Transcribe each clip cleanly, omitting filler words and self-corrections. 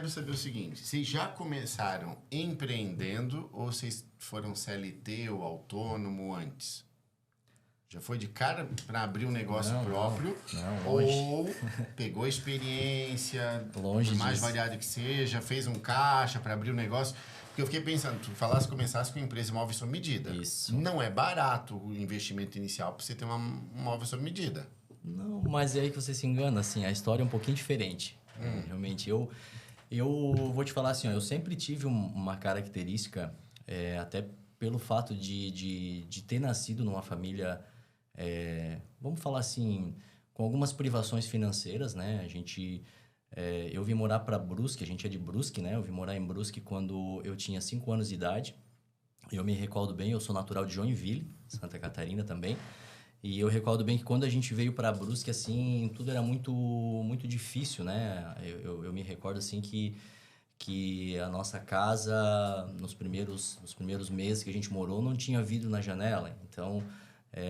Quero saber o seguinte, vocês já começaram empreendendo ou vocês foram CLT ou autônomo antes? Já foi de cara para abrir um negócio próprio? Não, longe. Ou pegou a experiência, Longe por mais disso. variado que seja, fez um caixa para abrir um negócio? Porque eu fiquei pensando, tu falasse começasse com empresa móvel sob medida. Isso. Não é barato o investimento inicial para você ter uma móvel sob medida. Não, mas é aí que você se engana, assim, a história é um pouquinho diferente. Realmente, eu vou te falar assim, ó, eu sempre tive uma característica, até pelo fato de ter nascido numa família, vamos falar assim, com algumas privações financeiras, né? Eu vim morar para Brusque, a gente é de Brusque, né? Eu vim morar em Brusque quando eu tinha 5 anos de idade. Eu me recordo bem, eu sou natural de Joinville, Santa Catarina também. E eu recordo bem que quando a gente veio para Brusque, assim, tudo era muito, muito difícil, né? Eu me recordo, assim, que a nossa casa, nos primeiros meses que a gente morou, não tinha vidro na janela. Então,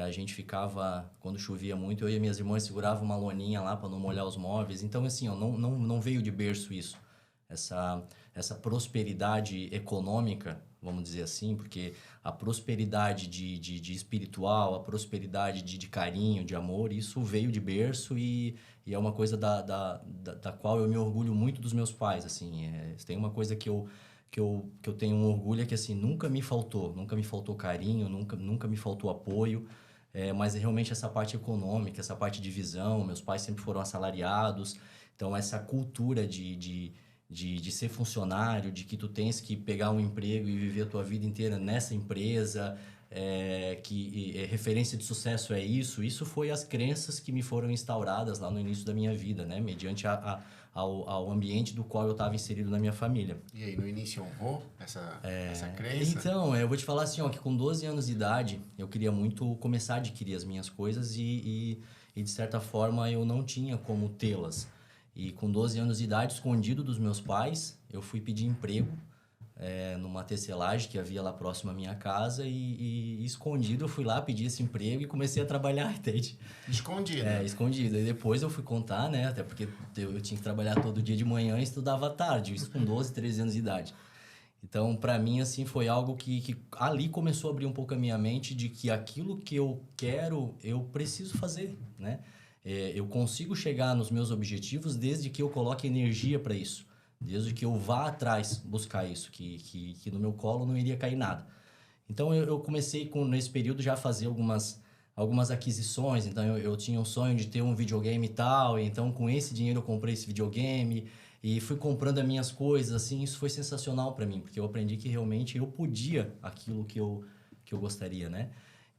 a gente ficava, quando chovia muito, eu e minhas irmãs seguravam uma loninha lá para não molhar os móveis. Então, assim, ó, não veio de berço isso. Essa prosperidade econômica, vamos dizer assim, porque a prosperidade de espiritual, a prosperidade de carinho, de amor, isso veio de berço e é uma coisa da qual eu me orgulho muito dos meus pais, assim. Tem uma coisa que eu tenho um orgulho é que, assim, nunca me faltou carinho, nunca me faltou apoio, mas realmente essa parte econômica, essa parte de visão, meus pais sempre foram assalariados, então essa cultura de ser funcionário, de que tu tens que pegar um emprego e viver a tua vida inteira nessa empresa, referência de sucesso é isso. Isso foi as crenças que me foram instauradas lá no início da minha vida, né? Mediante ao ambiente do qual eu estava inserido na minha família. E aí, no início honrou essa crença? Então, eu vou te falar assim, ó, que com 12 anos de idade, eu queria muito começar a adquirir as minhas coisas e de certa forma, eu não tinha como tê-las. E com 12 anos de idade, escondido dos meus pais, eu fui pedir emprego numa tecelagem que havia lá próximo à minha casa e escondido eu fui lá pedir esse emprego e comecei a trabalhar, entende? Escondido. Escondido. E depois eu fui contar, né? Até porque eu tinha que trabalhar todo dia de manhã e estudava à tarde, isso com 12, 13 anos de idade. Então, para mim, assim, foi algo que ali começou a abrir um pouco a minha mente de que aquilo que eu quero, eu preciso fazer, né? Eu consigo chegar nos meus objetivos desde que eu coloque energia para isso. Desde que eu vá atrás buscar isso, que no meu colo não iria cair nada. Então, eu comecei nesse período já a fazer algumas aquisições. Então, eu tinha um sonho de ter um videogame e tal. Então, com esse dinheiro eu comprei esse videogame e fui comprando as minhas coisas. Assim, isso foi sensacional para mim, porque eu aprendi que realmente eu podia aquilo que eu gostaria, né?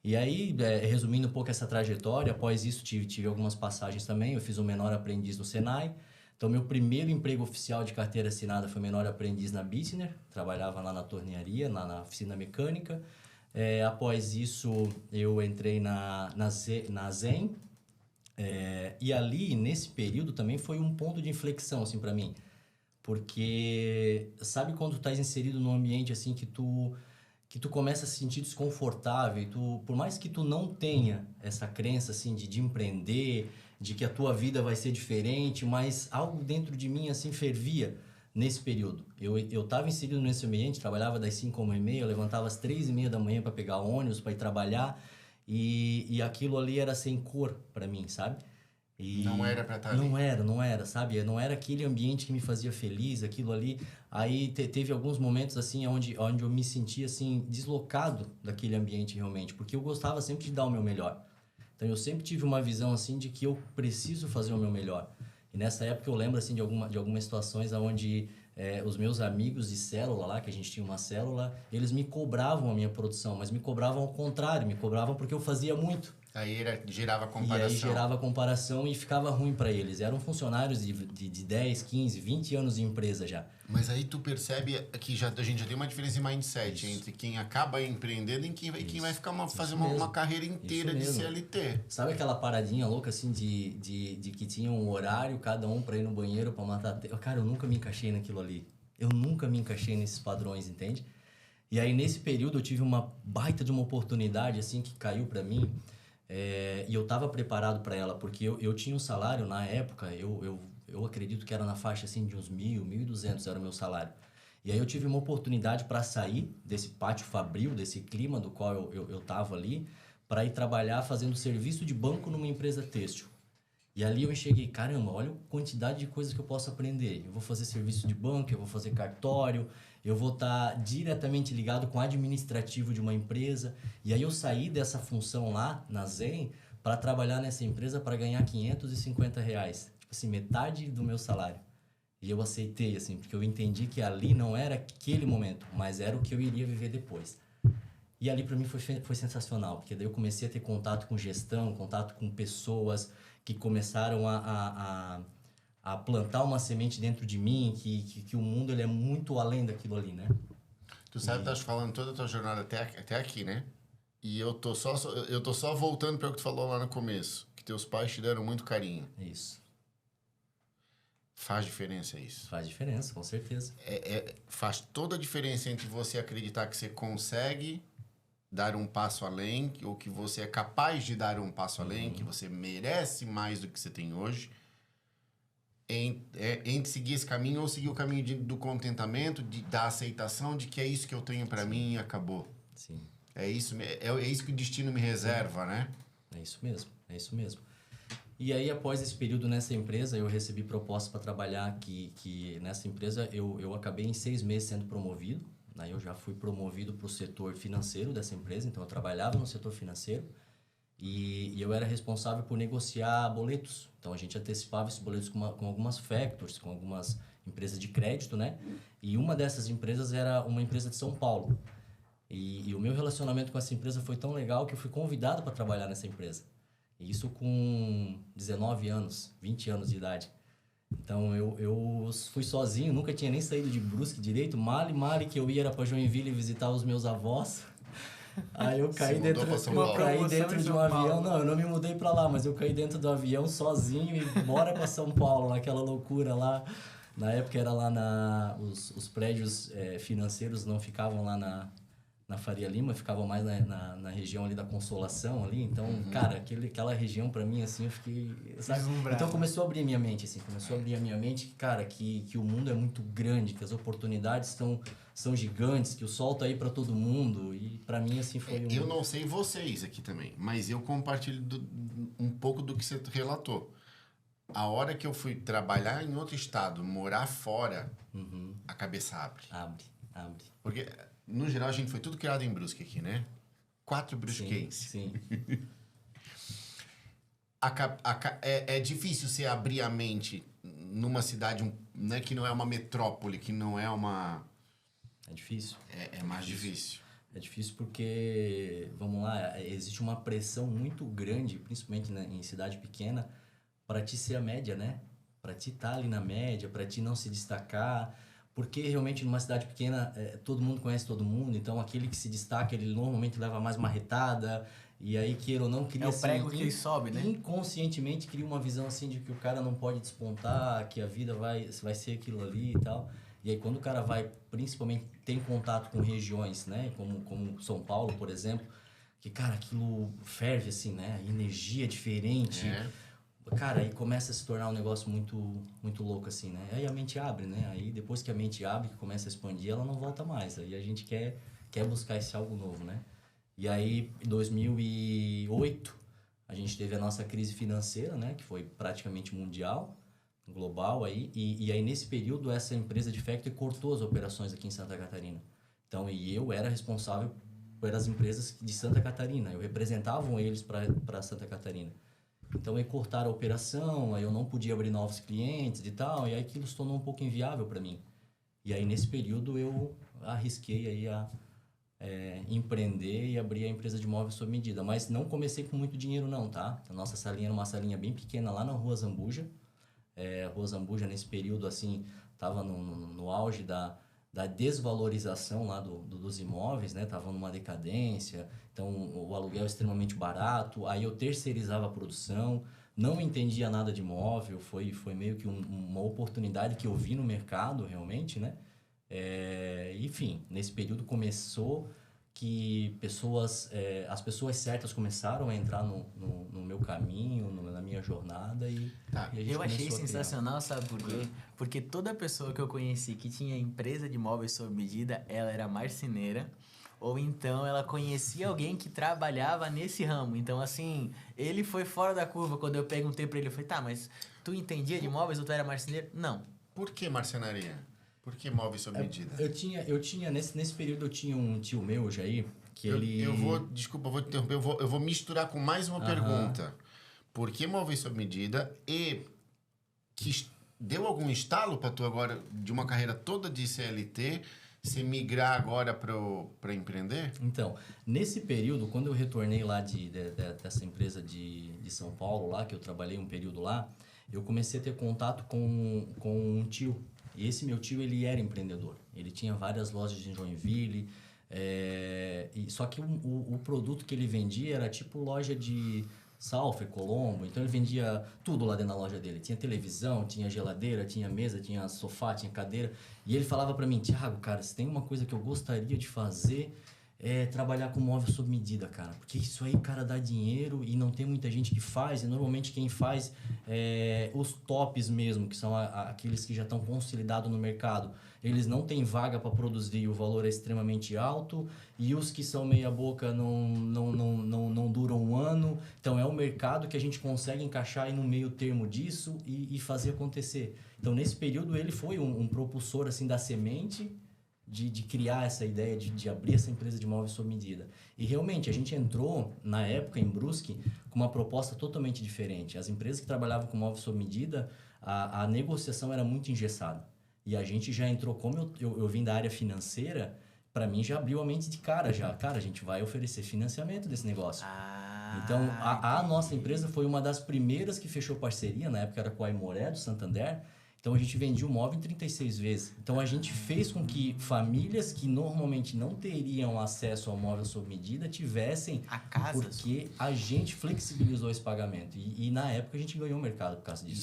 E aí, resumindo um pouco essa trajetória, após isso tive algumas passagens também. Eu fiz o menor aprendiz no Senai. Então, meu primeiro emprego oficial de carteira assinada foi menor aprendiz na Bissner. Trabalhava lá na tornearia, na oficina mecânica. Após isso, eu entrei na Zen. E ali, nesse período, também foi um ponto de inflexão, assim, para mim. Porque sabe quando tu estás inserido num ambiente, assim, que tu começa a se sentir desconfortável, por mais que tu não tenha essa crença assim de empreender, de que a tua vida vai ser diferente, mas algo dentro de mim assim fervia nesse período. Eu estava inserido nesse ambiente, trabalhava das 5h30, eu levantava às 3h30 da manhã para pegar ônibus, para ir trabalhar, e aquilo ali era sem cor para mim, sabe? E não era pra estar ali. Não era, sabe? Não era aquele ambiente que me fazia feliz, aquilo ali. Aí teve alguns momentos, assim, onde eu me sentia, assim, deslocado daquele ambiente realmente, porque eu gostava sempre de dar o meu melhor. Então, eu sempre tive uma visão, assim, de que eu preciso fazer o meu melhor. E nessa época eu lembro, assim, de algumas situações onde os meus amigos de célula lá, que a gente tinha uma célula, eles me cobravam a minha produção, mas me cobravam ao contrário, me cobravam porque eu fazia muito. Aí gerava comparação. E aí gerava comparação e ficava ruim para eles. Eram funcionários de 10, 15, 20 anos de empresa já. Mas aí tu percebe que a gente já tem uma diferença de mindset entre quem acaba empreendendo e quem vai ficar fazer uma carreira inteira de CLT. Sabe aquela paradinha louca assim de que tinha um horário, cada um para ir no banheiro para matar... Cara, eu nunca me encaixei naquilo ali. Eu nunca me encaixei nesses padrões, entende? E aí nesse período eu tive uma baita de uma oportunidade assim que caiu para mim. E eu estava preparado para ela, porque eu tinha um salário na época, eu eu acredito que era na faixa assim de uns 1.200 era o meu salário. E aí eu tive uma oportunidade para sair desse pátio fabril, desse clima do qual eu tava ali, para ir trabalhar fazendo serviço de banco numa empresa têxtil. E ali eu enxerguei, caramba, olha a quantidade de coisas que eu posso aprender. Eu vou fazer serviço de banco, eu vou fazer cartório, eu vou estar diretamente ligado com o administrativo de uma empresa. E aí eu saí dessa função lá na Zen para trabalhar nessa empresa para ganhar R$ 550. Tipo assim, metade do meu salário. E eu aceitei, assim, porque eu entendi que ali não era aquele momento, mas era o que eu iria viver depois. E ali para mim foi sensacional, porque daí eu comecei a ter contato com gestão, contato com pessoas que começaram a plantar uma semente dentro de mim, que o mundo ele é muito além daquilo ali, né? Tu sabe que estás falando toda a tua jornada até aqui, né? E eu tô só voltando para o que tu falou lá no começo, que teus pais te deram muito carinho. Isso. Faz diferença isso. Faz diferença, com certeza. Faz toda a diferença entre você acreditar que você consegue dar um passo além, ou que você é capaz de dar um passo além, que você merece mais do que você tem hoje, entre seguir esse caminho ou seguir o caminho do contentamento, da aceitação de que é isso que eu tenho para mim e acabou. Sim. É isso que o destino me reserva, né? É isso mesmo, é isso mesmo. E aí, após esse período nessa empresa, eu recebi propostas para trabalhar que nessa empresa eu acabei em 6 meses sendo promovido. Aí eu já fui promovido para o setor financeiro dessa empresa, então eu trabalhava no setor financeiro e eu era responsável por negociar boletos. Então a gente antecipava esses boletos com algumas factors, com algumas empresas de crédito, né? E uma dessas empresas era uma empresa de São Paulo. E o meu relacionamento com essa empresa foi tão legal que eu fui convidado para trabalhar nessa empresa. E isso com 19 anos, 20 anos de idade. Então eu fui sozinho, nunca tinha nem saído de Brusque direito. Male que eu ia era para Joinville visitar os meus avós. Aí eu caí dentro de um avião. Não, eu não me mudei para lá, mas eu caí dentro do avião sozinho e bora para São Paulo, naquela loucura lá. Na época era lá os prédios financeiros não ficavam lá na Faria Lima, ficavam mais na região ali da Consolação ali. Então, cara, aquela região para mim, assim, eu fiquei... Sabe? Então começou a abrir a minha mente, assim. Começou a abrir a minha mente que, cara, que o mundo é muito grande, que as oportunidades são gigantes, que o sol tá aí para todo mundo. E para mim, assim, foi Eu não sei vocês aqui também, mas eu compartilho um pouco do que você relatou. A hora que eu fui trabalhar em outro estado, morar fora, a cabeça abre. Abre. Porque... No geral, a gente foi tudo criado em Brusque aqui, né? 4 brusquenses. Sim. É difícil você abrir a mente numa cidade, né, que não é uma metrópole, que não é uma... É difícil. É mais difícil. É difícil porque, vamos lá, existe uma pressão muito grande, principalmente em cidade pequena, para ti ser a média, né? Para ti estar ali na média, para ti não se destacar... Porque realmente numa cidade pequena todo mundo conhece todo mundo, então aquele que se destaca, ele normalmente leva mais marretada, e aí queira ou não cria... É o prego que sobe, né? Inconscientemente cria uma visão assim de que o cara não pode despontar, que a vida vai ser aquilo ali e tal. E aí quando o cara vai, principalmente, tem contato com regiões, né? Como São Paulo, por exemplo, que, cara, aquilo ferve assim, né? Energia diferente... Cara, aí começa a se tornar um negócio muito, muito louco, assim, né? Aí a mente abre, né? Aí depois que a mente abre, que começa a expandir, ela não volta mais. Aí a gente quer buscar esse algo novo, né? E aí, em 2008, a gente teve a nossa crise financeira, né? Que foi praticamente mundial, global aí. E aí, nesse período, essa empresa de factory cortou as operações aqui em Santa Catarina. Então, e eu era responsável pelas empresas de Santa Catarina. Eu representava eles para Santa Catarina. Então, aí cortaram a operação, aí eu não podia abrir novos clientes e tal, e aí aquilo se tornou um pouco inviável para mim. E aí, nesse período, eu arrisquei aí a empreender e abrir a empresa de móveis sob medida. Mas não comecei com muito dinheiro não, tá? A nossa salinha era uma salinha bem pequena lá na Rua Zambuja. A Rua Zambuja, nesse período, assim, estava no auge da desvalorização lá dos imóveis, né? Tava numa decadência, então o aluguel é extremamente barato, aí eu terceirizava a produção, não entendia nada de imóvel, foi meio que uma oportunidade que eu vi no mercado realmente, né? Enfim, nesse período começou que as pessoas certas começaram a entrar no meu caminho, na minha jornada e a gente Eu achei começou a criar. sensacional, sabe por quê? Porque toda pessoa que eu conheci que tinha empresa de móveis sob medida, ela era marceneira ou então ela conhecia alguém que trabalhava nesse ramo. Então, assim, ele foi fora da curva quando eu perguntei pra ele, eu falei, tá, mas tu entendia de móveis ou tu era marceneiro? Não. Por que marcenaria? Por que móveis sob medida? Eu tinha nesse período eu tinha um tio meu, Jair, que ele... Desculpa, eu vou te interromper, eu vou misturar com mais uma pergunta. Por que móveis sob medida e que deu algum estalo para tu agora, de uma carreira toda de CLT, se migrar agora para empreender? Então, nesse período, quando eu retornei lá dessa empresa de São Paulo, lá que eu trabalhei um período lá, eu comecei a ter contato com um tio. E esse meu tio, ele era empreendedor. Ele tinha várias lojas em Joinville. Só que o produto que ele vendia era tipo loja de Salfer, Colombo. Então, ele vendia tudo lá dentro da loja dele. Tinha televisão, tinha geladeira, tinha mesa, tinha sofá, tinha cadeira. E ele falava para mim, Thiago, cara, se tem uma coisa que eu gostaria de fazer... trabalhar com móvel sob medida, cara. Porque isso aí, cara, dá dinheiro e não tem muita gente que faz. E normalmente quem faz os tops mesmo, que são aqueles que já estão consolidados no mercado. Eles não têm vaga para produzir, o valor é extremamente alto. E os que são meia boca não duram um ano. Então é um mercado que a gente consegue encaixar aí no meio termo disso e fazer acontecer. Então nesse período ele foi um propulsor assim, da semente... De criar essa ideia, de abrir essa empresa de móveis sob medida. E realmente, a gente entrou, na época, em Brusque, com uma proposta totalmente diferente. As empresas que trabalhavam com móveis sob medida, a negociação era muito engessada. E a gente já entrou, como eu vim da área financeira, para mim já abriu a mente de cara já. Cara, a gente vai oferecer financiamento desse negócio. Então, a nossa empresa foi uma das primeiras que fechou parceria, na época era com a Aimoré, do Santander. Então, a gente vendia o móvel em 36 vezes. Então, a gente fez com que famílias que normalmente não teriam acesso ao móvel sob medida tivessem... A casa. Porque a gente flexibilizou esse pagamento. E na época, a gente ganhou o mercado por causa disso.